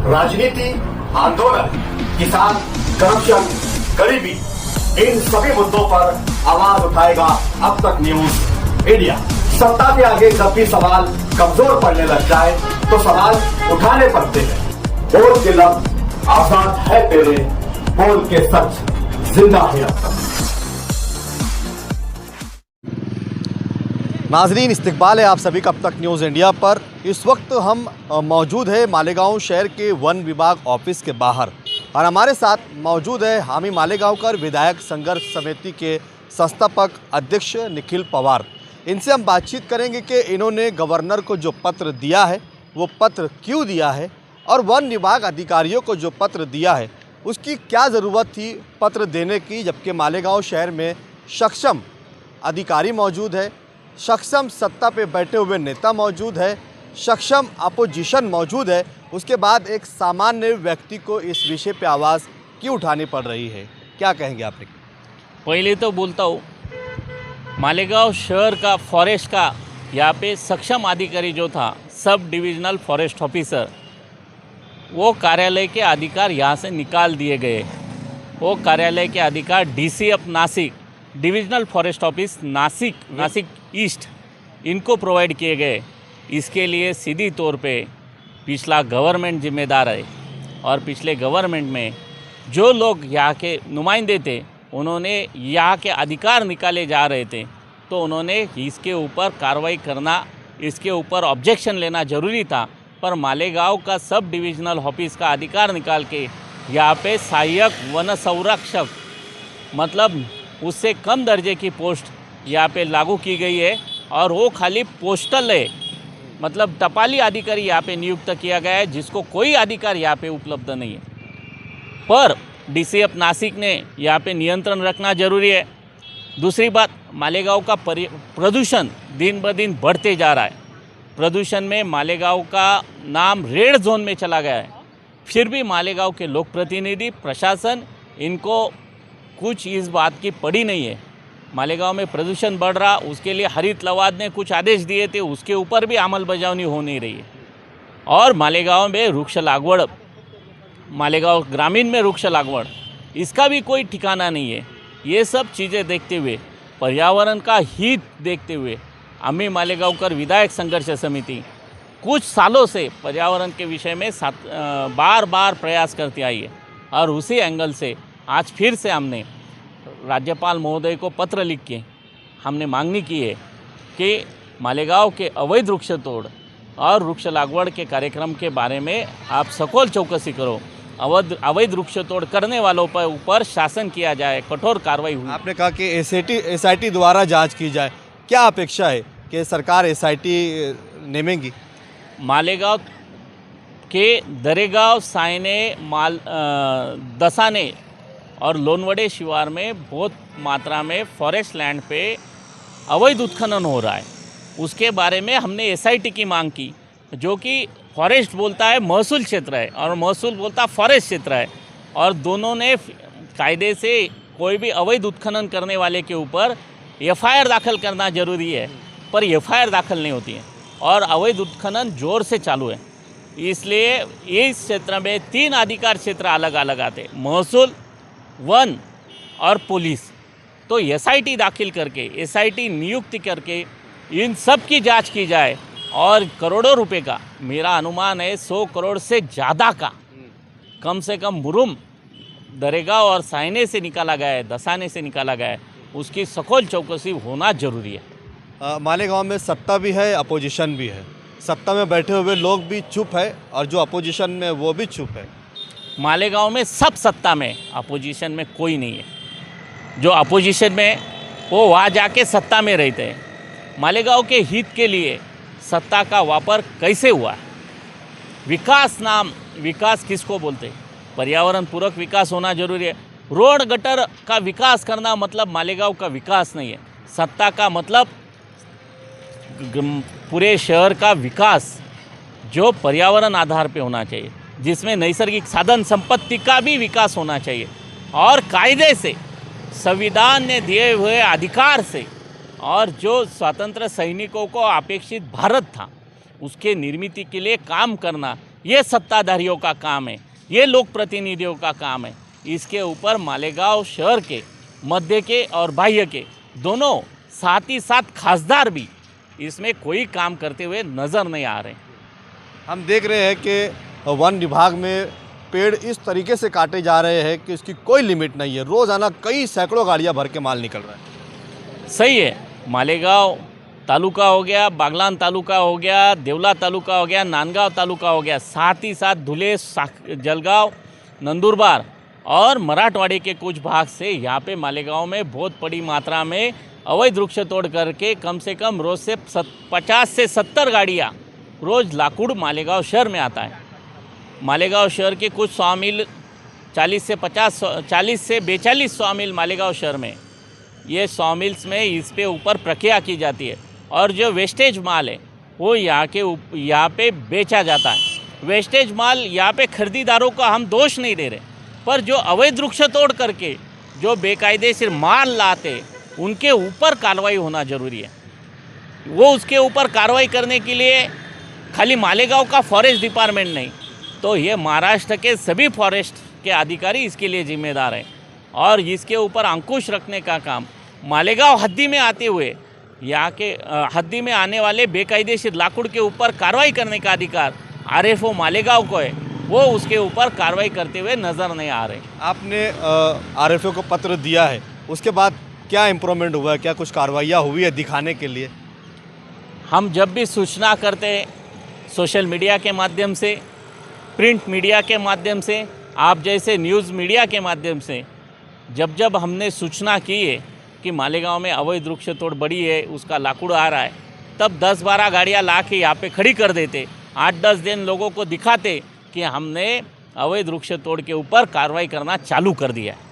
राजनीति, आंदोलन, किसान, करप्शन, गरीबी, इन सभी मुद्दों पर आवाज उठाएगा अब तक न्यूज इंडिया। सत्ता के आगे जब भी सवाल कमजोर पड़ने लग जाए तो सवाल उठाने पड़ते हैं। बोल के लफ्ज आजाद है तेरे, बोल के सच जिंदा है अब तक। नाजरीन, इस्तकबाल है आप सभी का अब तक न्यूज़ इंडिया पर। इस वक्त हम मौजूद है मालेगांव शहर के वन विभाग ऑफिस के बाहर और हमारे साथ मौजूद है हामी मालेगांवकर विधायक संघर्ष समिति के संस्थापक अध्यक्ष निखिल पवार। इनसे हम बातचीत करेंगे कि इन्होंने गवर्नर को जो पत्र दिया है वो पत्र क्यों दिया है और वन विभाग अधिकारियों को जो पत्र दिया है उसकी क्या ज़रूरत थी पत्र देने की, जबकि मालेगांव शहर में सक्षम अधिकारी मौजूद है, सक्षम सत्ता पे बैठे हुए नेता मौजूद है, सक्षम अपोजिशन मौजूद है। उसके बाद एक सामान्य व्यक्ति को इस विषय पे आवाज़ क्यों उठानी पड़ रही है, क्या कहेंगे आप? पहले तो बोलता हूँ, मालेगांव शहर का फॉरेस्ट का यहाँ पे सक्षम अधिकारी जो था, सब डिविजनल फॉरेस्ट ऑफिसर, वो कार्यालय के अधिकार यहाँ से निकाल दिए गए। वो कार्यालय के अधिकार DCF Nashik, divisional forest office Nashik east, इनको प्रोवाइड किए गए। इसके लिए सीधी तौर पे पिछला गवर्नमेंट जिम्मेदार है और पिछले गवर्नमेंट में जो लोग यहाँ के नुमाइंदे थे उन्होंने यहाँ के अधिकार निकाले जा रहे थे, तो उन्होंने इसके ऊपर कार्रवाई करना, इसके ऊपर ऑब्जेक्शन लेना ज़रूरी था। पर मालेगांव का सब डिविजनल ऑफिस का अधिकार निकाल के यहाँ पे सहायक वन संरक्षक, मतलब उससे कम दर्जे की पोस्ट यहाँ पे लागू की गई है और वो खाली पोस्टल है, मतलब टपाली अधिकारी यहाँ पे नियुक्त किया गया है, जिसको कोई अधिकार यहाँ पे उपलब्ध नहीं है। पर DCF नासिक ने यहाँ पे नियंत्रण रखना जरूरी है। दूसरी बात, मालेगांव का प्रदूषण दिन ब दिन बढ़ते जा रहा है। प्रदूषण में मालेगांव का नाम रेड जोन में चला गया है। फिर भी मालेगांव के लोक प्रतिनिधि, प्रशासन, इनको कुछ इस बात की पड़ी नहीं है। मालेगांव में प्रदूषण बढ़ रहा, उसके लिए हरित लवाद ने कुछ आदेश दिए थे, उसके ऊपर भी अमल बजावनी हो नहीं रही है। और मालेगांव में वृक्ष लागवड़, मालेगांव ग्रामीण में वृक्ष लागवड़, इसका भी कोई ठिकाना नहीं है। ये सब चीज़ें देखते हुए, पर्यावरण का हित देखते हुए, हामी मालेगांवकर विधायक संघर्ष समिति कुछ सालों से पर्यावरण के विषय में बार बार प्रयास करती आई है। और उसी एंगल से आज फिर से हमने राज्यपाल महोदय को पत्र लिख के हमने मांगनी की है कि मालेगांव के अवैध वृक्ष तोड़ और वृक्ष लागवड़ के कार्यक्रम के बारे में आप सखोल चौकसी करो। अवैध वृक्ष तोड़ करने वालों पर ऊपर शासन किया जाए, कठोर कार्रवाई हुई। आपने कहा कि SIT द्वारा जांच की जाए, क्या अपेक्षा है कि सरकार SIT नेमेगी? मालेगांव के दरेगांव, सायने, दसाने और लोनवड़े शिवार में बहुत मात्रा में फॉरेस्ट लैंड पे अवैध उत्खनन हो रहा है। उसके बारे में हमने SIT की मांग की, जो कि फॉरेस्ट बोलता है महसूल क्षेत्र है और महसूल बोलता फॉरेस्ट क्षेत्र है, और दोनों ने कायदे से कोई भी अवैध उत्खनन करने वाले के ऊपर FIR दाखिल करना ज़रूरी है, पर FIR दाखिल नहीं होती है और अवैध उत्खनन ज़ोर से चालू है। इसलिए इस क्षेत्र में 3 अधिकार क्षेत्र अलग अलग आते, महसूल, वन और पुलिस। तो SIT दाखिल करके, SIT नियुक्ति करके इन सब की जांच की जाए और करोड़ों रुपए का, मेरा अनुमान है 100 करोड़ से ज़्यादा का, कम से कम मुरुम दरेगांव और सायने से निकाला गया है, दसाने से निकाला गया है, उसकी सखोल चौकसी होना जरूरी है। मालेगांव में सत्ता भी है, अपोजिशन भी है। सत्ता में बैठे हुए लोग भी चुप है और जो अपोजिशन में वो भी चुप है। मालेगांव में सब सत्ता में, अपोजिशन में कोई नहीं है। जो अपोजिशन में वो वहाँ जाके सत्ता में रहते हैं। मालेगांव के हित के लिए सत्ता का वापर कैसे हुआ? विकास किसको बोलते हैं? पर्यावरण पूरक विकास होना जरूरी है। रोड गटर का विकास करना मतलब मालेगांव का विकास नहीं है। सत्ता का मतलब पूरे शहर का विकास जो पर्यावरण आधार पे होना चाहिए, जिसमें नैसर्गिक साधन संपत्ति का भी विकास होना चाहिए और कायदे से, संविधान ने दिए हुए अधिकार से, और जो स्वतंत्र सैनिकों को अपेक्षित भारत था उसके निर्मित के लिए काम करना, ये सत्ताधारियों का काम है, ये लोक प्रतिनिधियों का काम है। इसके ऊपर मालेगांव शहर के मध्य के और बाह्य के दोनों साथ ही साथ खासदार भी इसमें कोई काम करते हुए नज़र नहीं आ रहे। हम देख रहे हैं कि वन विभाग में पेड़ इस तरीके से काटे जा रहे हैं कि इसकी कोई लिमिट नहीं है। रोज़ाना कई सैकड़ों गाड़ियां भर के माल निकल रहा है। सही है, मालेगांव तालुका हो गया, बागलान तालुका हो गया, देवला तालुका हो गया, नांदगांव तालुका हो गया, साथ ही साथ धुले, जलगांव, नंदुरबार और मराठवाड़े के कुछ भाग से यहाँ पे मालेगांव में बहुत बड़ी मात्रा में अवैध वृक्ष तोड़ करके कम से कम रोज़ से 50 से 70 गाड़ियाँ रोज़ लाकुड़ मालेगांव शहर में आता है। मालेगांव शहर के कुछ सॉमिल 40 से 42 सॉमिल मालेगांव शहर में, ये सॉमिल्स में इस पे ऊपर प्रक्रिया की जाती है और जो वेस्टेज माल है वो यहाँ पे बेचा जाता है। वेस्टेज माल यहाँ पे खरीदारों का हम दोष नहीं दे रहे, पर जो अवैध वृक्ष तोड़ करके जो बेकायदे से माल लाते उनके ऊपर कार्रवाई होना ज़रूरी है। वो उसके ऊपर कार्रवाई करने के लिए खाली मालेगांव का फॉरेस्ट डिपार्टमेंट नहीं, तो ये महाराष्ट्र के सभी फॉरेस्ट के अधिकारी इसके लिए जिम्मेदार हैं और इसके ऊपर अंकुश रखने का काम मालेगांव हद्दी में आते हुए यहाँ के हद्दी में आने वाले बेकायदेशीर लाकुड़ के ऊपर कार्रवाई करने का अधिकार आरएफओ मालेगांव को है, वो उसके ऊपर कार्रवाई करते हुए नज़र नहीं आ रहे। आपने आरएफओ को पत्र दिया है, उसके बाद क्या इम्प्रूवमेंट हुआ है? क्या कुछ कार्रवाइयाँ हुई है दिखाने के लिए? हम जब भी सूचना करते हैं सोशल मीडिया के माध्यम से, प्रिंट मीडिया के माध्यम से, आप जैसे न्यूज़ मीडिया के माध्यम से, जब हमने सूचना की है कि मालेगांव में अवैध वृक्ष तोड़ बढ़ी है, उसका लाकुड़ आ रहा है, तब 10-12 गाड़ियाँ ला के यहाँ पे खड़ी कर देते, 8-10 दिन लोगों को दिखाते कि हमने अवैध वृक्ष तोड़ के ऊपर कार्रवाई करना चालू कर दिया है।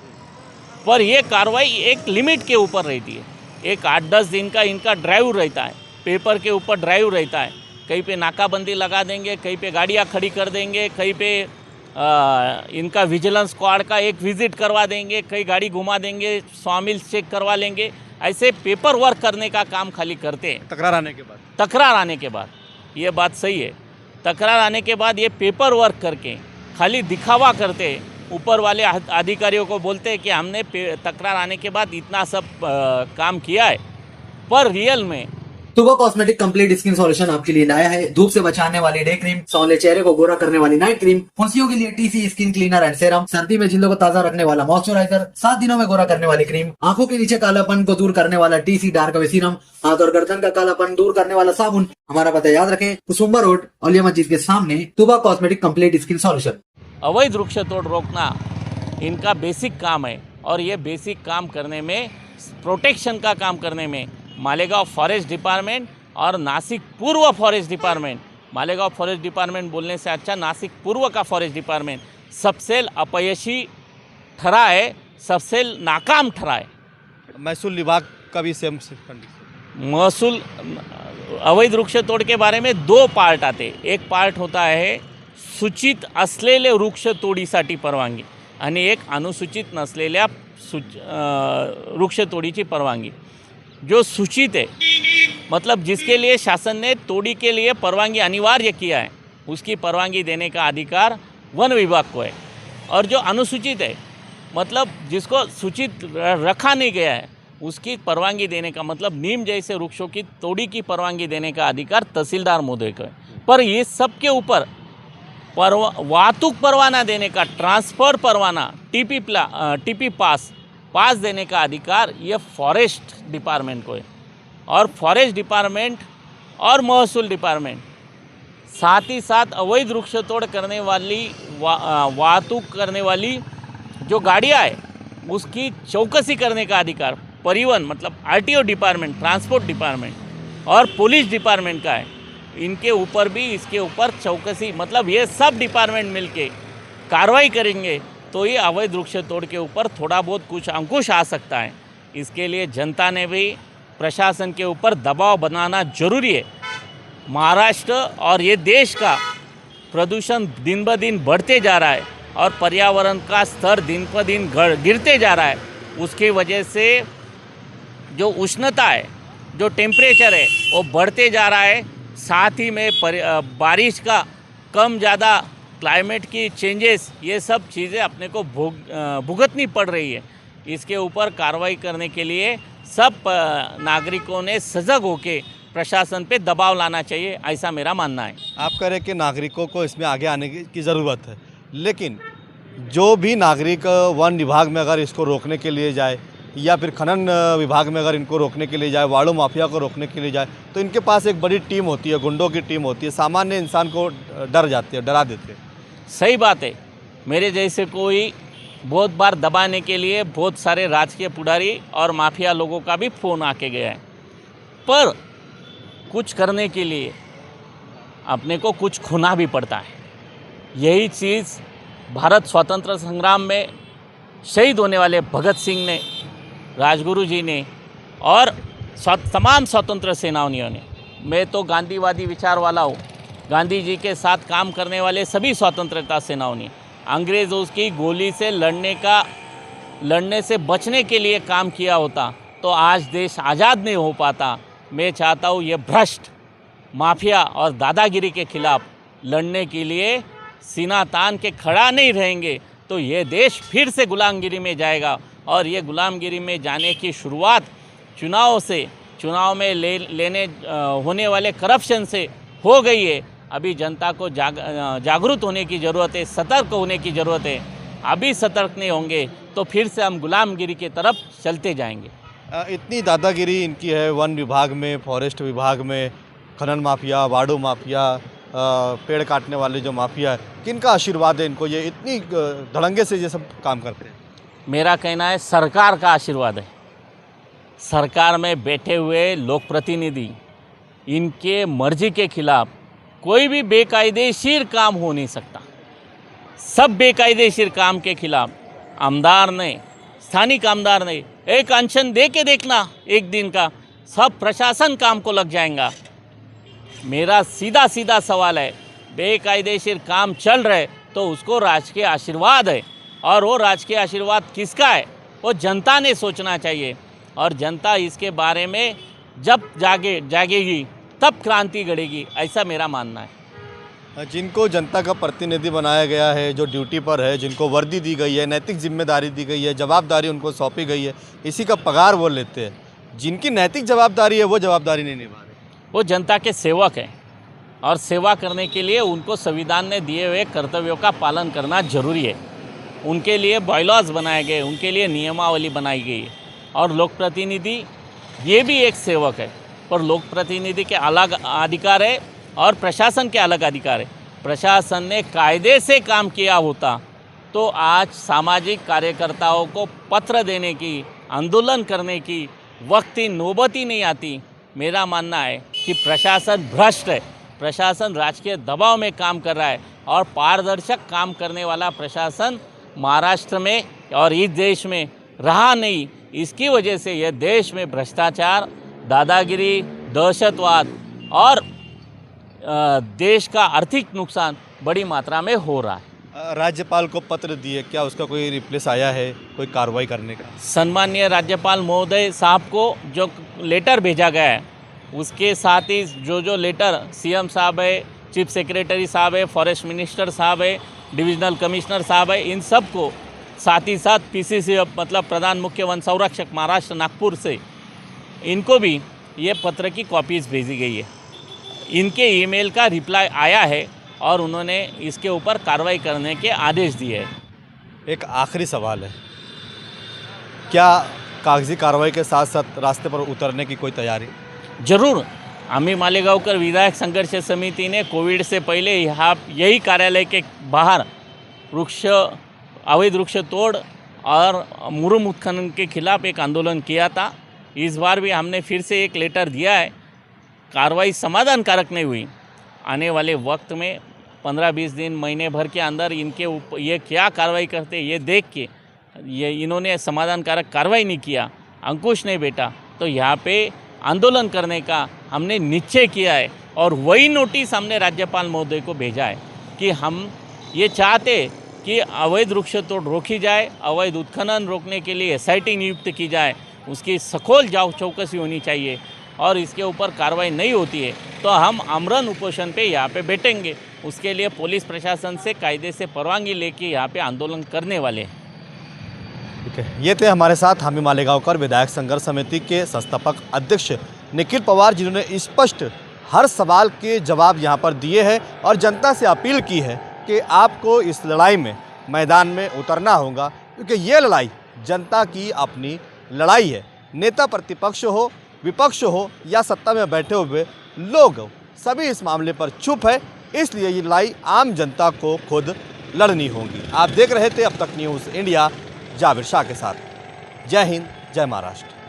पर यह कार्रवाई एक लिमिट के ऊपर रहती है। एक 8-10 दिन का इनका ड्राइव रहता है, पेपर के ऊपर ड्राइव रहता है। कहीं पे नाकाबंदी लगा देंगे, कहीं पे गाड़ियाँ खड़ी कर देंगे, कहीं पे इनका विजिलेंस स्क्वाड का एक विज़िट करवा देंगे, कहीं गाड़ी घुमा देंगे, स्वामिल चेक करवा लेंगे। ऐसे पेपर वर्क करने का काम खाली करते हैं। तकरार आने के बाद ये बात सही है। तकरार आने के बाद ये पेपर वर्क करके खाली दिखावा करते, ऊपर वाले अधिकारियों को बोलते हैं कि हमने तकरार आने के बाद इतना सब काम किया है, पर रियल में तुबा कॉस्मेटिक कंप्लीट स्किन सॉल्यूशन आपके लिए लाया है धूप से बचाने वाली डे क्रीम, सौंदर्य चेहरे को गोरा करने वाली नाइट क्रीम, फुंसियों के लिए TC skin cleaner and serum, सर्दी में जिल्दों को ताजा रखने वाला मॉइस्चराइजर, 7 दिनों में गोरा करने वाली क्रीम, आंखों के नीचे कालापन को दूर करने वाला टीसी डार्क वे सीरम, हाथ और गर्दन का कालापन दूर करने वाला साबुन। हमारा पता याद रखें, कुसुम्बा रोड औलिया मस्जिद के सामने, तुबा कॉस्मेटिक कंप्लीट स्किन सॉल्यूशन। अवैध वृक्ष तोड़ रोकना इनका बेसिक काम है और ये बेसिक काम करने में, प्रोटेक्शन का काम करने में मालेगांव फॉरेस्ट डिपार्टमेंट और नासिक पूर्व forest department, Malegaon forest department बोलने से अच्छा नासिक पूर्व का फॉरेस्ट डिपार्टमेंट सबसे अपयशी ठहरा है, सबसे नाकाम ठहरा है। महसूल विभाग का भी सेम कंडीशन। महसूल अवैध वृक्ष तोड़ के बारे में 2 पार्ट आते। एक पार्ट होता है सूचित असलेले वृक्ष तोडीसाठी परवानगी आणि एक अनुसूचित नसलेल्या वृक्ष तोडीची परवानगी। जो सूचित है मतलब जिसके लिए शासन ने तोड़ी के लिए परवानगी अनिवार्य किया है, उसकी परवानगी देने का अधिकार वन विभाग को है। और जो अनुसूचित है मतलब जिसको सूचित रखा नहीं गया है, उसकी परवानगी देने का मतलब नीम जैसे वृक्षों की तोड़ी की परवानगी देने का अधिकार तहसीलदार महोदय को है। पर ये सब के ऊपर वाहतूक परवाना देने का, ट्रांसफ़र परवाना, टीपी पास देने का अधिकार ये फॉरेस्ट डिपार्टमेंट को है। और फॉरेस्ट डिपार्टमेंट और महसूल डिपार्टमेंट साथ ही साथ अवैध वृक्ष तोड़ करने वाली वाहतूक करने वाली जो गाड़ियाँ है उसकी चौकसी करने का अधिकार परिवहन मतलब आरटीओ डिपार्टमेंट, ट्रांसपोर्ट डिपार्टमेंट और पुलिस डिपार्टमेंट का है। इनके ऊपर भी इसके ऊपर चौकसी मतलब ये सब डिपार्टमेंट मिलके कार्रवाई करेंगे तो ये अवैध वृक्ष तोड़ के ऊपर थोड़ा बहुत कुछ अंकुश आ सकता है। इसके लिए जनता ने भी प्रशासन के ऊपर दबाव बनाना जरूरी है। महाराष्ट्र और ये देश का प्रदूषण दिन ब दिन बढ़ते जा रहा है और पर्यावरण का स्तर दिन ब दिन गिरते जा रहा है। उसकी वजह से जो उष्णता है, जो टेम्परेचर है वो बढ़ते जा रहा है। साथ ही में बारिश का कम ज़्यादा क्लाइमेट की चेंजेस, ये सब चीज़ें अपने को भुगतनी पड़ रही है। इसके ऊपर कार्रवाई करने के लिए सब नागरिकों ने सजग होकर प्रशासन पे दबाव लाना चाहिए, ऐसा मेरा मानना है। आप कह रहे हैं कि नागरिकों को इसमें आगे आने की ज़रूरत है, लेकिन जो भी नागरिक वन विभाग में अगर इसको रोकने के लिए जाए या फिर खनन विभाग में अगर इनको रोकने के लिए जाए, वाड़ू माफिया को रोकने के लिए जाए, तो इनके पास एक बड़ी टीम होती है, गुंडों की टीम होती है, सामान्य इंसान को डरा देते हैं। सही बात है। मेरे जैसे कोई बहुत बार दबाने के लिए बहुत सारे राजकीय पुजारी और माफिया लोगों का भी फ़ोन आके गया है, पर कुछ करने के लिए अपने को कुछ खोना भी पड़ता है। यही चीज़ भारत स्वतंत्र संग्राम में शहीद होने वाले भगत सिंह ने, राजगुरु जी ने और तमाम स्वतंत्र सेनानियों ने, मैं तो गांधीवादी विचार वाला हूँ, गांधी जी के साथ काम करने वाले सभी स्वतंत्रता सेनाओं ने अंग्रेज़ों की गोली से लड़ने से बचने के लिए काम किया होता तो आज देश आज़ाद नहीं हो पाता। मैं चाहता हूँ ये भ्रष्ट माफिया और दादागिरी के खिलाफ लड़ने के लिए सीना तान के खड़ा नहीं रहेंगे तो ये देश फिर से गुलामगिरी में जाएगा। और ये गुलामगिरी में जाने की शुरुआत चुनाव में लेने होने वाले करप्शन से हो गई है। अभी जनता को जागरूक होने की ज़रूरत है, सतर्क होने की ज़रूरत है। अभी सतर्क नहीं होंगे तो फिर से हम गुलामगिरी की तरफ चलते जाएंगे। इतनी दादागिरी इनकी है वन विभाग में, फॉरेस्ट विभाग में, खनन माफिया, वाड़ू माफिया, पेड़ काटने वाले जो माफिया है, किनका आशीर्वाद है इनको ये इतनी धड़ंगे से ये सब काम करते हैं? मेरा कहना है सरकार का आशीर्वाद है। सरकार में बैठे हुए लोक प्रतिनिधि, इनके मर्जी के खिलाफ कोई भी बेकायदेशीर काम हो नहीं सकता। सब बेकायदेशीर काम के खिलाफ आमदार ने, स्थानिक आमदार ने एक अनशन दे के देखना, एक दिन का सब प्रशासन काम को लग जाएगा। मेरा सीधा सवाल है, बेकायदेशीर काम चल रहे तो उसको राजकीय आशीर्वाद है, और वो राजकीय आशीर्वाद किसका है वो जनता ने सोचना चाहिए। और जनता इसके बारे में जब जागेगी तब क्रांति गढ़ेगी, ऐसा मेरा मानना है। जिनको जनता का प्रतिनिधि बनाया गया है, जो ड्यूटी पर है, जिनको वर्दी दी गई है, नैतिक जिम्मेदारी दी गई है, जवाबदारी उनको सौंपी गई है, इसी का पगार वो लेते हैं। जिनकी नैतिक जवाबदारी है वो जवाबदारी नहीं निभा रहे। वो जनता के सेवक हैं और सेवा करने के लिए उनको संविधान ने दिए हुए कर्तव्यों का पालन करना जरूरी है। उनके लिए बायलॉज बनाए गए, उनके लिए नियमावली बनाई गई है। और लोक प्रतिनिधि ये भी एक सेवक है, पर लोक प्रतिनिधि के अलग अधिकार है और प्रशासन के अलग अधिकार है। प्रशासन ने कायदे से काम किया होता तो आज सामाजिक कार्यकर्ताओं को पत्र देने की, आंदोलन करने की वक्त नौबत ही नहीं आती। मेरा मानना है कि प्रशासन भ्रष्ट है, प्रशासन राजकीय दबाव में काम कर रहा है और पारदर्शक काम करने वाला प्रशासन महाराष्ट्र में और इस देश में रहा नहीं। इसकी वजह से यह देश में भ्रष्टाचार, दादागिरी, दहशतवाद और देश का आर्थिक नुकसान बड़ी मात्रा में हो रहा है। राज्यपाल को पत्र दिए, क्या उसका कोई रिप्लेस आया है, कोई कार्रवाई करने का? सम्माननीय राज्यपाल महोदय साहब को जो लेटर भेजा गया है उसके साथ ही जो लेटर सीएम साहब है, चीफ सेक्रेटरी साहब है, फॉरेस्ट मिनिस्टर साहब है, डिविजनल कमिश्नर साहब है, इन सब को साथ ही साथ पीसीसी मतलब प्रधान मुख्य वन संरक्षक महाराष्ट्र नागपुर से इनको भी ये पत्र की कॉपीज़ भेजी गई है। इनके ईमेल का रिप्लाई आया है और उन्होंने इसके ऊपर कार्रवाई करने के आदेश दिए हैं। एक आखिरी सवाल है, क्या कागजी कार्रवाई के साथ साथ रास्ते पर उतरने की कोई तैयारी? जरूर। आम्ही मालेगांवकर विधायक संघर्ष समिति ने कोविड से पहले यही कार्यालय के बाहर अवैध वृक्ष तोड़ और मुरुम उत्खनन के खिलाफ एक आंदोलन किया था। इस बार भी हमने फिर से एक लेटर दिया है। कार्रवाई समाधानकारक नहीं हुई, आने वाले वक्त में 15-20 दिन, महीने भर के अंदर इनके ऊपर ये क्या कार्रवाई करते ये देख के, ये इन्होंने समाधानकारक कार्रवाई नहीं किया, अंकुश नहीं बैठा, तो यहाँ पे आंदोलन करने का हमने निश्चय किया है। और वही नोटिस हमने राज्यपाल महोदय को भेजा है कि हम ये चाहते कि अवैध वृक्ष तोड़ रोकी जाए, अवैध उत्खनन रोकने के लिए SIT नियुक्त की जाए, उसकी सखोल चौकसी होनी चाहिए और इसके ऊपर कार्रवाई नहीं होती है तो हम आमरण उपोषण पे यहाँ पे बैठेंगे। उसके लिए पुलिस प्रशासन से कायदे से परवानगी लेके यहाँ पे आंदोलन करने वाले हैं। ठीक है, ये थे हमारे साथ हामी मालेगांवकर विधायक संघर्ष समिति के संस्थापक अध्यक्ष निखिल पवार, जिन्होंने स्पष्ट हर सवाल के जवाब यहाँ पर दिए हैं और जनता से अपील की है कि आपको इस लड़ाई में मैदान में उतरना होगा, क्योंकि ये लड़ाई जनता की अपनी लड़ाई है। नेता प्रतिपक्ष हो, विपक्ष हो या सत्ता में बैठे हुए लोग, सभी इस मामले पर चुप है, इसलिए ये लड़ाई आम जनता को खुद लड़नी होगी। आप देख रहे थे अब तक न्यूज़ इंडिया जाविर शाह के साथ। जय हिंद, जय महाराष्ट्र।